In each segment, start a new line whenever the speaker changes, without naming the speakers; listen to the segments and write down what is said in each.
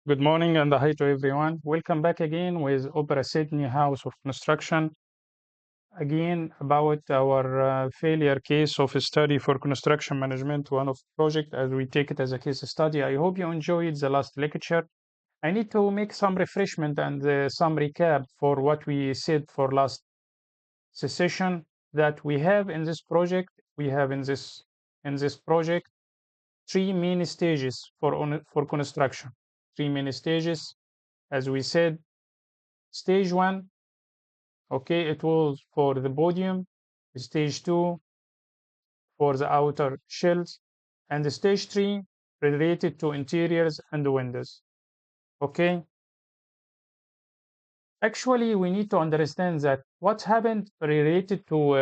Good morning and hi to everyone. Welcome back again with Opera Sydney House of Construction. Again, about our failure case of a study for construction management, one of project as we take it as a case study. I hope you enjoyed the last lecture. I need to make some refreshment and some recap for what we said for last session that we have in this project. We have in this project three main stages for construction. Three main stages, as we said. Stage one, okay, it was for the podium. Stage two for the outer shells, and the stage three related to interiors and windows. Okay, actually, we need to understand that what happened related to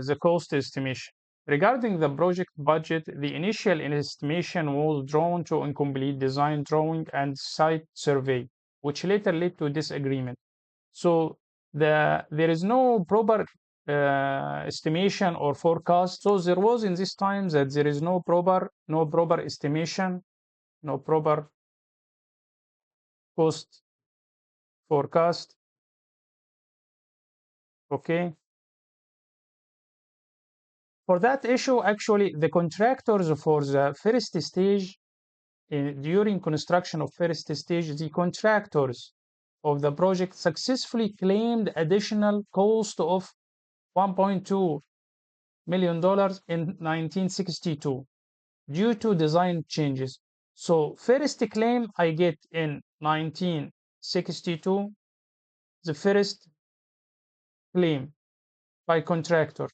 the cost estimation. Regarding the project budget, the initial estimation was drawn to incomplete design drawing and site survey, which later led to disagreement. So there is no proper estimation or forecast. So there was in this time that there is no proper estimation, no proper cost forecast. Okay. For that issue, actually, the contractors for the first stage during construction of first stage, the contractors of the project successfully claimed additional cost of $1.2 million in 1962 due to design changes. So first claim I get in 1962, the first claim by contractor,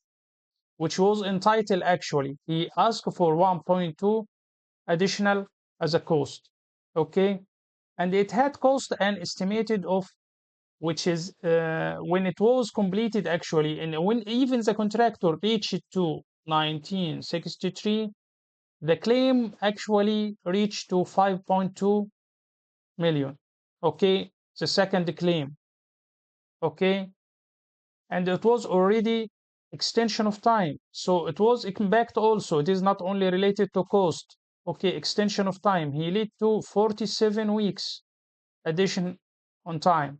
which was entitled actually, he asked for 1.2 additional as a cost. Okay, and it had cost an estimated of, which is when it was completed actually, and when even the contractor reached to 1963, the claim actually reached to 5.2 million. Okay, the second claim. Okay, and it was already extension of time, so it was impact also. It is not only related to cost. Okay, extension of time, he led to 47 weeks addition on time.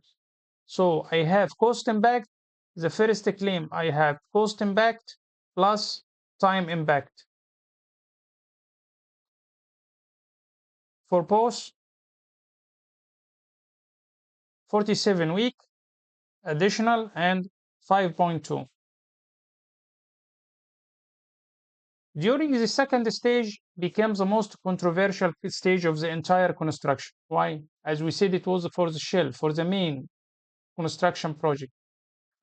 So I have cost impact. The first claim I have cost impact plus time impact for both. 47 week additional and 5.2. During the second stage becomes the most controversial stage of the entire construction. Why? As we said, it was for the shell, for the main construction project.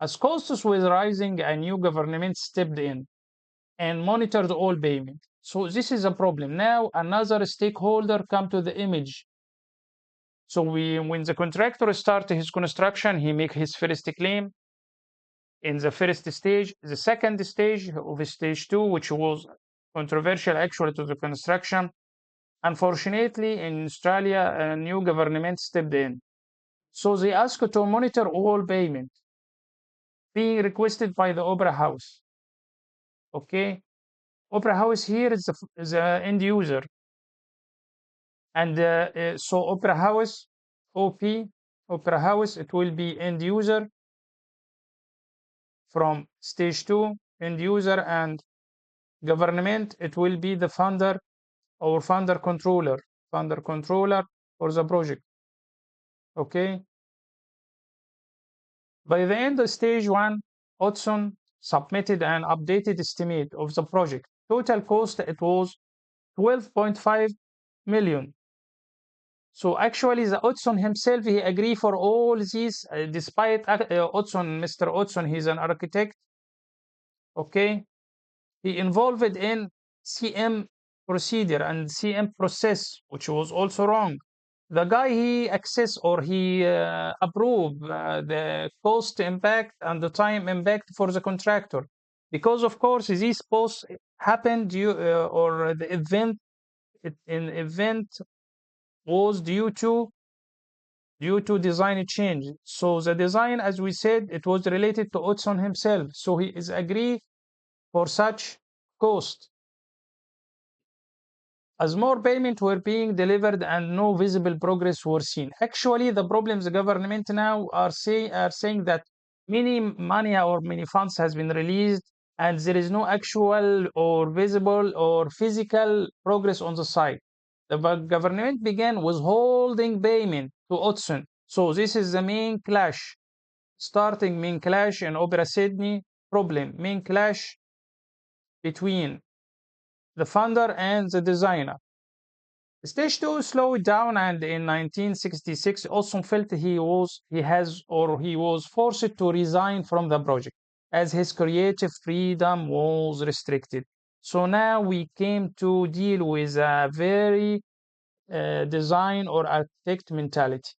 As costs were rising, a new government stepped in and monitored all payment. So this is a problem. Now another stakeholder come to the image. So when the contractor start his construction, he make his first claim in the first stage. The second stage of stage two, which was controversial actually to the construction, unfortunately in Australia, a new government stepped in. So they asked to monitor all payment being requested by the Opera House. Okay, Opera House here is the end user, and so Opera House, Opera House, it will be end user from stage two, end user, and government, it will be the funder or funder controller for the project. Okay. By the end of stage one, Hudson submitted an updated estimate of the project. Total cost, it was 12.5 million. So actually, the Hudson himself, he agreed for all these, despite Hudson, Mr. Hudson, he's an architect. Okay, he involved in CM procedure and CM process, which was also wrong. The guy, he access or he approved the cost impact and the time impact for the contractor, because of course these posts happened due or the event was due to design change. So the design, as we said, it was related to Hudson himself, so he is agree for such cost. as more payments were being delivered and no visible progress were seen. Actually, the problems the government now are saying that many money or many funds has been released and there is no actual or visible or physical progress on the side. The government began withholding payment to Otson. So this is the main clash, starting main clash in Opera Sydney problem, main clash between the funder and the designer. Stage 2 slowed down, and in 1966, Olson felt he was forced to resign from the project as his creative freedom was restricted. So now we came to deal with a very design or architect mentality.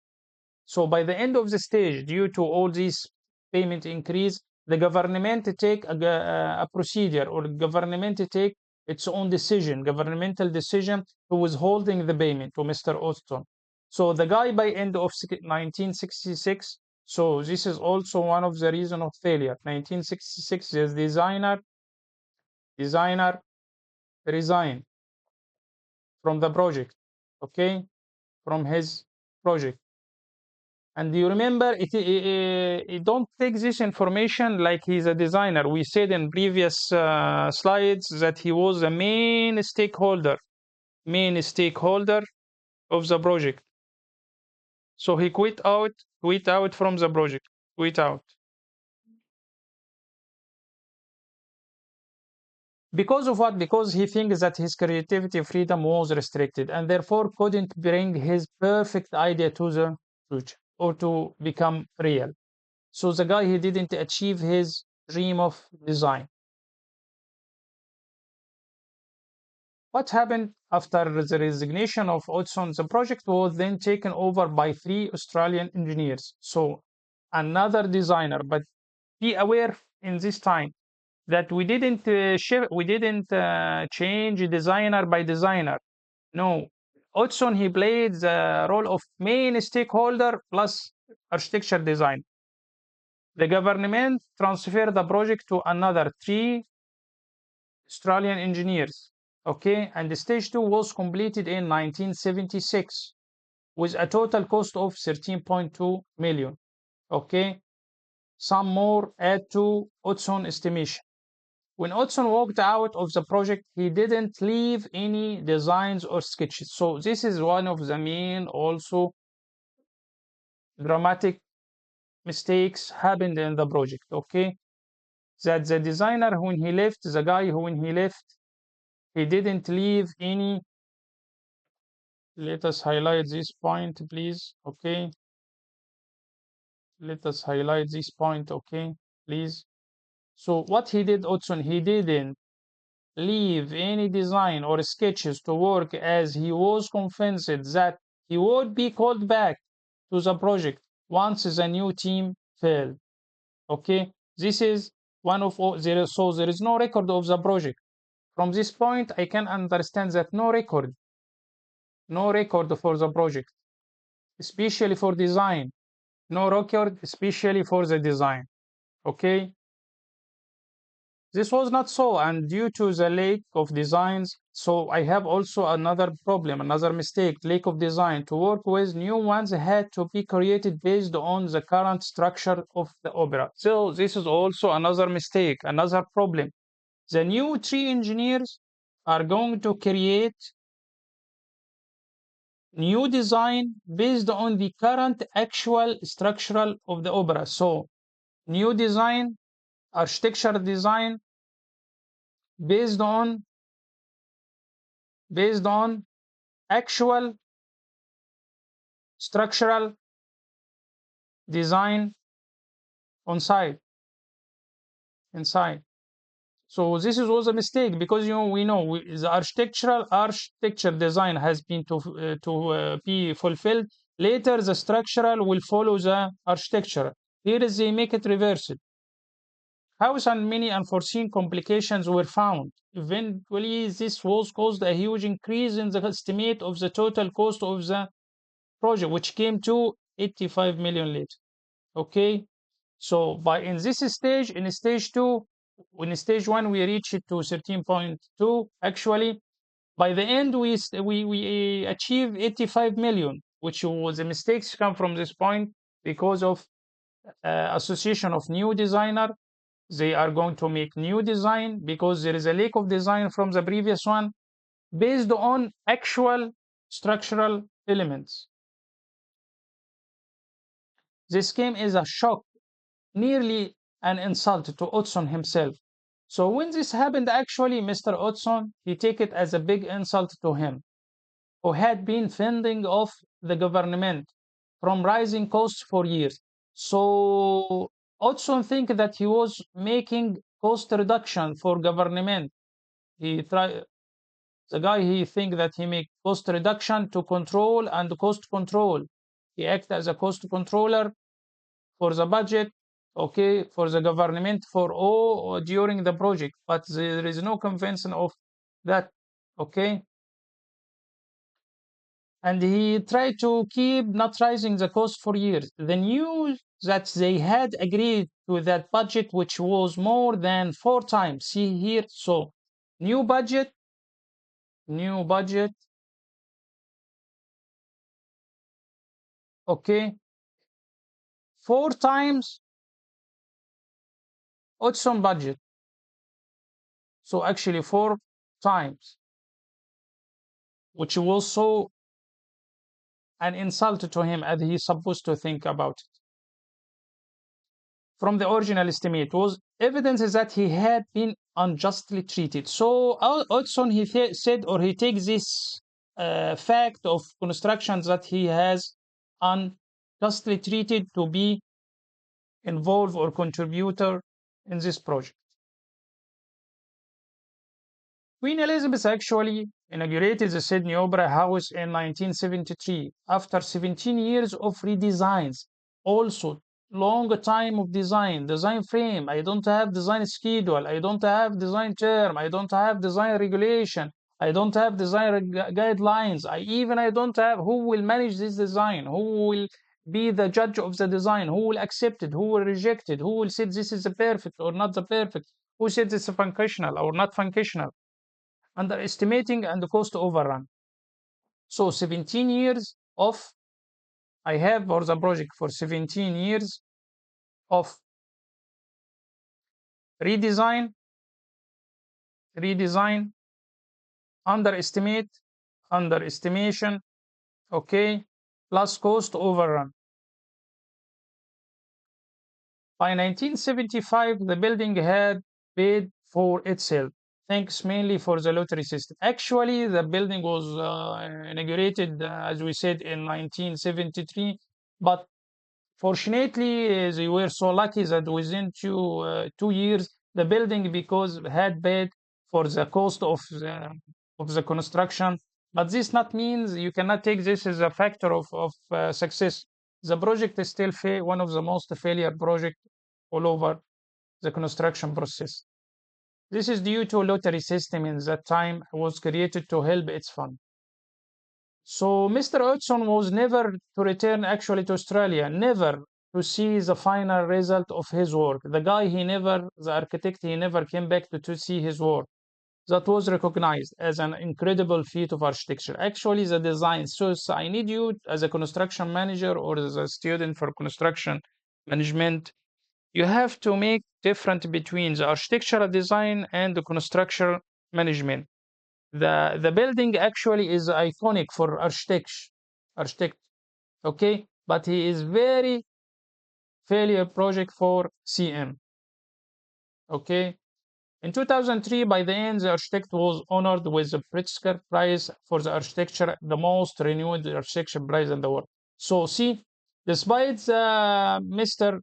So by the end of the stage, due to all these payment increase, the government take a procedure, or government take its own decision, governmental decision to withholding the payment to Mr. Austin. So the guy by end of 1966, so this is also one of the reason of failure. 1966, the designer resigned from the project, okay, from his project. And you remember, it don't take this information like he's a designer. We said in previous slides that he was a main stakeholder of the project. So he quit out from the project, quit out. Because of what? Because he thinks that his creativity freedom was restricted and therefore couldn't bring his perfect idea to the future or to become real. So the guy, he didn't achieve his dream of design. What happened after the resignation of Hodgson? The project was then taken over by 3 Australian engineers. So another designer, but be aware in this time that we didn't change designer by designer. No, Hodgson, he played the role of main stakeholder plus architecture design. The government transferred the project to another 3 Australian engineers. Okay, and the stage 2 was completed in 1976 with a total cost of 13.2 million. Okay, some more add to Hodgson estimation. When Hodgson walked out of the project, he didn't leave any designs or sketches. So this is one of the main also dramatic mistakes happened in the project. Okay, that the designer when he left, the guy when he left, he didn't leave any. Let us highlight this point, please. Okay, let us highlight this point. Okay, please. So what he did, Otson, he didn't leave any design or sketches to work as he was convinced that he would be called back to the project once the new team failed. Okay, this is one of all there. So there is no record of the project. From this point, I can understand that no record for the project, especially for design. No record, especially for the design. Okay, this was not so, and due to the lack of designs, so I have also another problem, another mistake, lack of design. To work with, new ones had to be created based on the current structure of the opera. So this is also another mistake, another problem. The new 3 engineers are going to create new design based on the current actual structural of the opera. So new design, architecture design based on actual structural design on site inside. So this was a mistake because we know the architecture design has been to be fulfilled. Later, the structural will follow the architecture. Here is they make it reversed. House and many unforeseen complications were found. Eventually, this was caused a huge increase in the estimate of the total cost of the project, which came to 85 million later. Okay, so by in this stage, in stage 2, in stage 1, we reached it to 13.2. Actually, By the end, we achieve 85 million, which was the mistakes come from this point because of association of new designer. They are going to make new design because there is a lack of design from the previous one based on actual structural elements. This came as a shock, nearly an insult to Otson himself. So when this happened, actually, Mr. Otson, he take it as a big insult to him, who had been fending off the government from rising costs for years. So Otson think that he was making cost reduction for government. He try the guy he think that he make cost reduction to control and cost control. He act as a cost controller for the budget, okay, for the government for all during the project, but there is no convention of that, okay. And he tried to keep not rising the cost for years. The news that they had agreed to that budget, which was more than 4 times. See here, so new budget, okay, 4 times Otson budget. So actually 4 times, which was so an insult to him as he's supposed to think about it. From the original estimate was evidence that he had been unjustly treated. So Odson he said, or he takes this fact of construction that he has unjustly treated to be involved or contributor in this project. Queen Elizabeth actually inaugurated the Sydney Opera House in 1973 after 17 years of redesigns. Also, long time of design frame. I don't have design schedule. I don't have design term. I don't have design regulation. I don't have design guidelines. I don't have who will manage this design, who will be the judge of the design, who will accept it, who will reject it, who will say this is the perfect or not the perfect, who said it's functional or not functional, underestimating and cost overrun. So 17 years of, I have for the project for 17 years of redesign, underestimation, okay, plus cost overrun. By 1975, the building had paid for itself, thanks mainly for the lottery system. Actually, the building was inaugurated, as we said, in 1973, but fortunately, they were so lucky that within 2 years, the building because had paid for the cost of the construction. But this not means you cannot take this as a factor of success. The project is still one of the most failure project all over the construction process. This is due to a lottery system in that time was created to help its fund. So Mr. Hudson was never to return actually to Australia, never to see the final result of his work. The guy, the architect, he never came back to see his work. That was recognized as an incredible feat of architecture. Actually, the design. So I need you as a construction manager or as a student for construction management. You have to make different between the architectural design and the construction management. The building actually is iconic for architect, okay, but he is very failure project for CM, okay. In 2003, by the end, the architect was honored with the Pritzker Prize for the architecture, the most renewed architecture prize in the world. So see, despite Mr.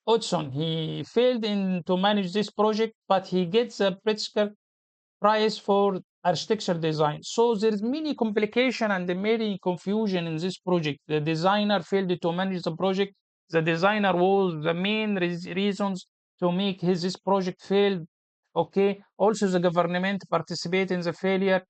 Hudson, he failed to manage this project, but he gets the Pritzker Prize for architecture design. So there's many complication and many confusion in this project. The designer failed to manage the project. The designer was the main reasons to make this project fail. Okay. Also, the government participate in the failure.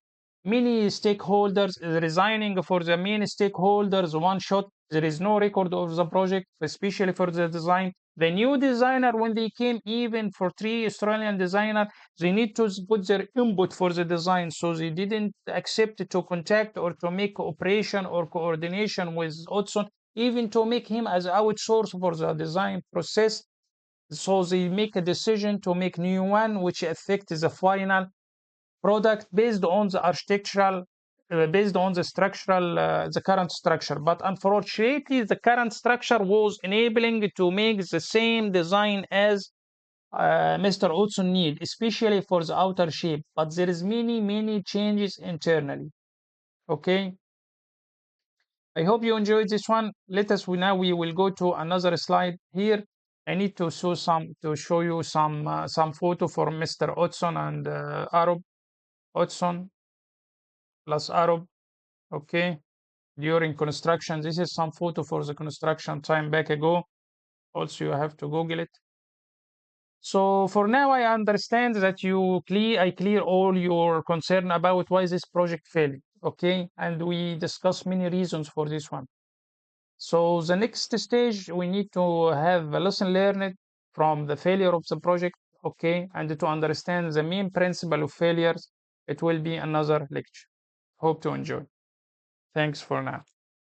Many stakeholders resigning for the main stakeholders one shot. There is no record of the project, especially for the design. The new designer, when they came, even for 3 Australian designer, they need to put their input for the design. So they didn't accept to contact or to make cooperation or coordination with Hudson, even to make him as outsource for the design process. So they make a decision to make new one, which affects the final product based on the architectural, based on the structural, the current structure. But unfortunately, the current structure was enabling to make the same design as Mr. Hudson need, especially for the outer shape. But there is many changes internally. Okay. I hope you enjoyed this one. Let us now we will go to another slide here. I need to show you some photo for Mr. Hudson and Arab Hudson plus Arab. Okay, during construction. This is some photo for the construction time back ago. Also, you have to Google it. So for now, I understand that I clear all your concern about why this project failed. Okay, and we discuss many reasons for this one. So the next stage, we need to have a lesson learned from the failure of the project. Okay, and to understand the main principle of failures, it will be another lecture. Hope to enjoy. Thanks for now.